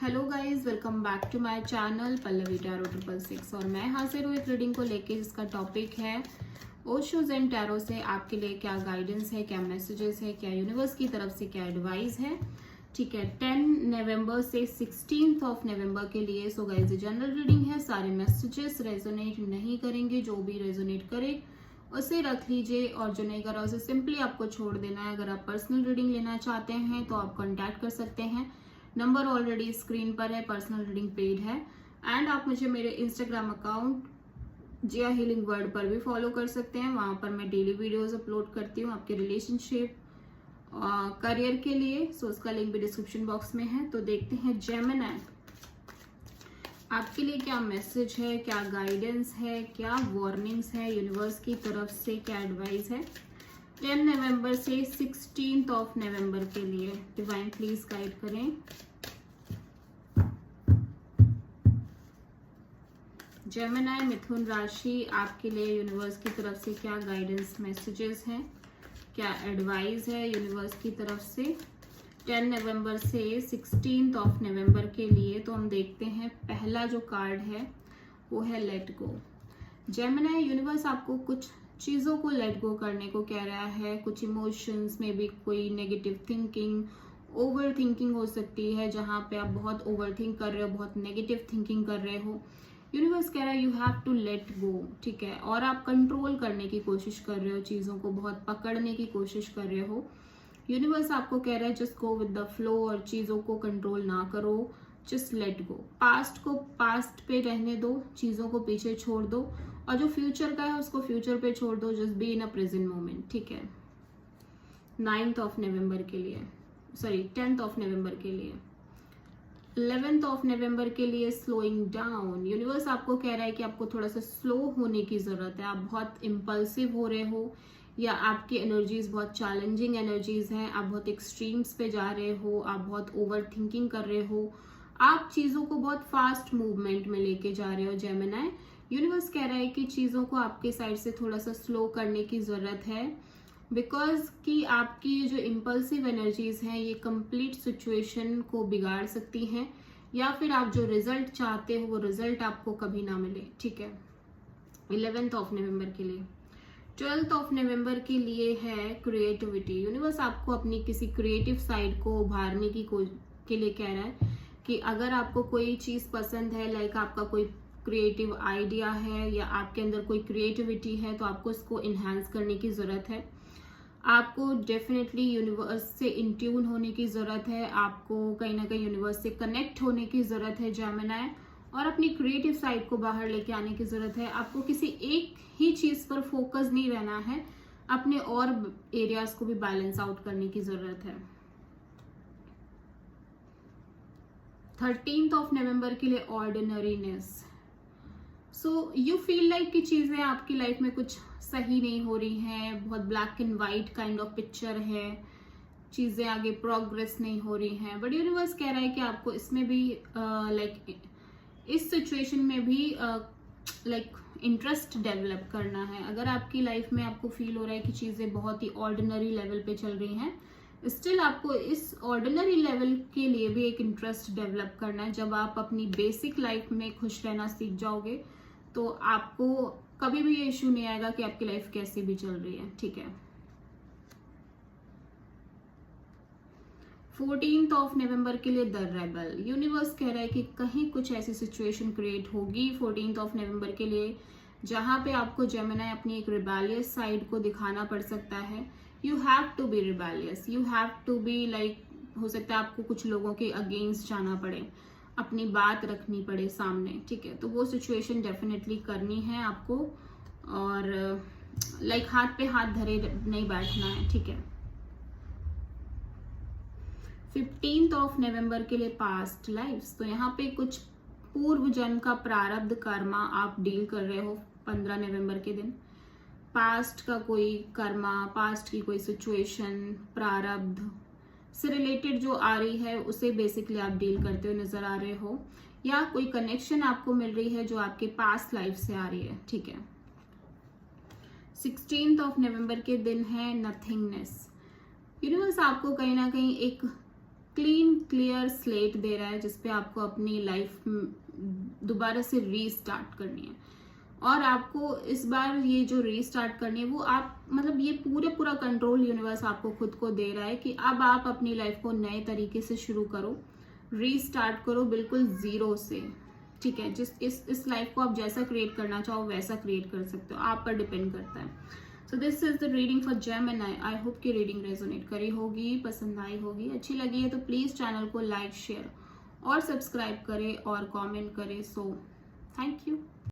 Hello guys, welcome back to my channel Pallavi tarot 666 और मैं हाजिर हूँ एक रीडिंग को लेके जिसका टॉपिक है ओशोज एंड टैरो से आपके लिए क्या गाइडेंस है, क्या मैसेजेस है, क्या यूनिवर्स की तरफ से क्या एडवाइस है। ठीक है, 10 नवंबर से 16 ऑफ नवंबर के लिए। सो गाइस, जनरल रीडिंग है, सारे मैसेजेस रेजोनेट नहीं करेंगे, जो भी रेजोनेट करे उसे रख लीजिए और जो नहीं करा उसे सिंपली आपको छोड़ देना है। अगर आप पर्सनल रीडिंग लेना चाहते हैं तो आप कॉन्टैक्ट कर सकते हैं, नंबर ऑलरेडी स्क्रीन पर है, पर्सनल रीडिंग पेड है। एंड आप मुझे मेरे इंस्टाग्राम अकाउंट जिया हीलिंग वर्ल्ड पर भी फॉलो कर सकते हैं, वहां पर मैं डेली वीडियोस अपलोड करती हूँ आपके रिलेशनशिप करियर के लिए। सो उसका लिंक भी डिस्क्रिप्शन बॉक्स में है। तो देखते हैं जेमिनी आपके लिए क्या मैसेज है, क्या गाइडेंस है, क्या वार्निंग्स है, यूनिवर्स की तरफ से क्या एडवाइस है 10 नवंबर से 16 ऑफ नवंबर के लिए। डिवाइन प्लीज गाइड करें। जेमिनी मिथुन राशि, आपके लिए यूनिवर्स की तरफ से क्या गाइडेंस मैसेजेस हैं, क्या एडवाइस है यूनिवर्स की तरफ से 10 नवंबर से 16 ऑफ नवंबर के लिए। तो हम देखते हैं, पहला जो कार्ड है वो है लेट गो। जेमिनी, यूनिवर्स आपको कुछ चीज़ों को लेट गो करने को कह रहा है। कुछ इमोशंस में भी कोई नेगेटिव थिंकिंग, ओवर थिंकिंग हो सकती है, जहां पे आप बहुत ओवर थिंक कर रहे हो, बहुत नेगेटिव थिंकिंग कर रहे हो। यूनिवर्स कह रहा है you have to let go. ठीक है, और आप कंट्रोल करने की कोशिश कर रहे हो, चीज़ों को बहुत पकड़ने की कोशिश कर रहे हो। यूनिवर्स आपको कह रहा है just go with the flow और चीज़ों को कंट्रोल ना करो, जस्ट लेट गो। पास्ट को पास्ट पे रहने दो, चीज़ों को पीछे छोड़ दो और जो फ्यूचर का है उसको फ्यूचर पे छोड़ दो। Just be in a present moment. ठीक है, 9 ऑफ नवंबर के लिए, सॉरी 10 ऑफ नवंबर के लिए। 11 ऑफ नवंबर के लिए स्लोइंग डाउन। यूनिवर्स आपको कह रहा है कि आपको थोड़ा सा स्लो होने की जरूरत है। आप बहुत इम्पल्सिव हो रहे हो या आपकी एनर्जीज बहुत चैलेंजिंग एनर्जीज हैं, आप बहुत एक्सट्रीम्स पे जा रहे हो, आप बहुत ओवर थिंकिंग कर रहे हो, आप चीज़ों को बहुत फास्ट मूवमेंट में लेके जा रहे हो। जेमिनी, यूनिवर्स कह रहा है कि चीज़ों को आपके साइड से थोड़ा सा स्लो करने की ज़रूरत है, बिकॉज कि आपकी जो इम्पल्सिव एनर्जीज हैं ये कंप्लीट सिचुएशन को बिगाड़ सकती हैं, या फिर आप जो रिजल्ट चाहते हो वो रिजल्ट आपको कभी ना मिले। ठीक है, 11 ऑफ नवंबर के लिए। 12 ऑफ नवंबर के लिए है क्रिएटिविटी। यूनिवर्स आपको अपनी किसी क्रिएटिव साइड को उभारने के लिए कह रहा है कि अगर आपको कोई चीज़ पसंद है, लाइक आपका कोई क्रिएटिव आइडिया है या आपके अंदर कोई क्रिएटिविटी है, तो आपको इसको इन्हांस करने की ज़रूरत है। आपको डेफिनेटली यूनिवर्स से इन ट्यून होने की ज़रूरत है, आपको कहीं ना कहीं यूनिवर्स से कनेक्ट होने की ज़रूरत है जेमिनी, और अपनी क्रिएटिव साइड को बाहर लेके आने की ज़रूरत है। आपको किसी एक ही चीज़ पर फोकस नहीं रहना है, अपने और एरियाज को भी बैलेंस आउट करने की ज़रूरत है। 13 ऑफ नवंबर के लिए ordinariness. So you feel like कि चीज़ें आपकी लाइफ में कुछ सही नहीं हो रही हैं, बहुत black and white kind of picture है, चीज़ें आगे प्रोग्रेस नहीं हो रही हैं। बट यूनिवर्स कह रहा है कि आपको इसमें भी लाइक इस सिचुएशन में भी लाइक इंटरेस्ट डेवलप करना है। अगर आपकी लाइफ में आपको फील हो रहा है कि चीज़ें बहुत ही ऑर्डिनरी लेवल पे चल रही हैं, स्टिल आपको इस ऑर्डिनरी लेवल के लिए भी एक इंटरेस्ट डेवलप करना है। जब आप अपनी बेसिक लाइफ में खुश रहना सीख जाओगे तो आपको कभी भी ये इश्यू नहीं आएगा कि आपकी लाइफ कैसी भी चल रही है। ठीक है, 14 ऑफ नवंबर के लिए द रेबल। यूनिवर्स कह रहा है कि कहीं कुछ ऐसी सिचुएशन क्रिएट होगी 14 ऑफ नवंबर के लिए जहां पे आपको जेमिनी अपनी एक रिबेलियस साइड को दिखाना पड़ सकता है। You have to be rebellious, you have to be like, हो सकता है आपको कुछ लोगों के अगेंस्ट जाना पड़े, अपनी बात रखनी पड़े सामने। ठीक है, तो वो सिचुएशन डेफिनेटली करनी है आपको, और लाइक हाथ पे हाथ धरे नहीं बैठना है। ठीक है, 15 ऑफ नवंबर के लिए पास्ट लाइफ्स। तो यहाँ पे कुछ पूर्व जन्म का प्रारब्ध कर्मा आप डील कर रहे हो 15 नवंबर के दिन। पास्ट का कोई कर्मा, पास्ट की कोई सिचुएशन, प्रारब्ध से रिलेटेड जो आ रही है उसे बेसिकली आप डील करते हुए नजर आ रहे हो, या कोई कनेक्शन आपको मिल रही है जो आपके पास्ट लाइफ से आ रही है। ठीक है, 16 ऑफ नवंबर के दिन है नथिंगनेस। यूनिवर्स आपको कहीं ना कहीं एक क्लीन क्लियर स्लेट दे रहा है, जिसपे आपको अपनी लाइफ दोबारा से रीस्टार्ट करनी है। और आपको इस बार ये जो रीस्टार्ट करनी है वो आप मतलब ये पूरा कंट्रोल यूनिवर्स आपको खुद को दे रहा है कि अब आप अपनी लाइफ को नए तरीके से शुरू करो, रीस्टार्ट करो बिल्कुल जीरो से। ठीक है, इस लाइफ को आप जैसा क्रिएट करना चाहो वैसा क्रिएट कर सकते हो, आप पर डिपेंड करता है। So this is the reading for Gemini. I hope कि रीडिंग रेजोनेट करी होगी, पसंद आई होगी, अच्छी लगी है तो प्लीज चैनल को लाइक शेयर और सब्सक्राइब करें और कमेंट करें। So thank you.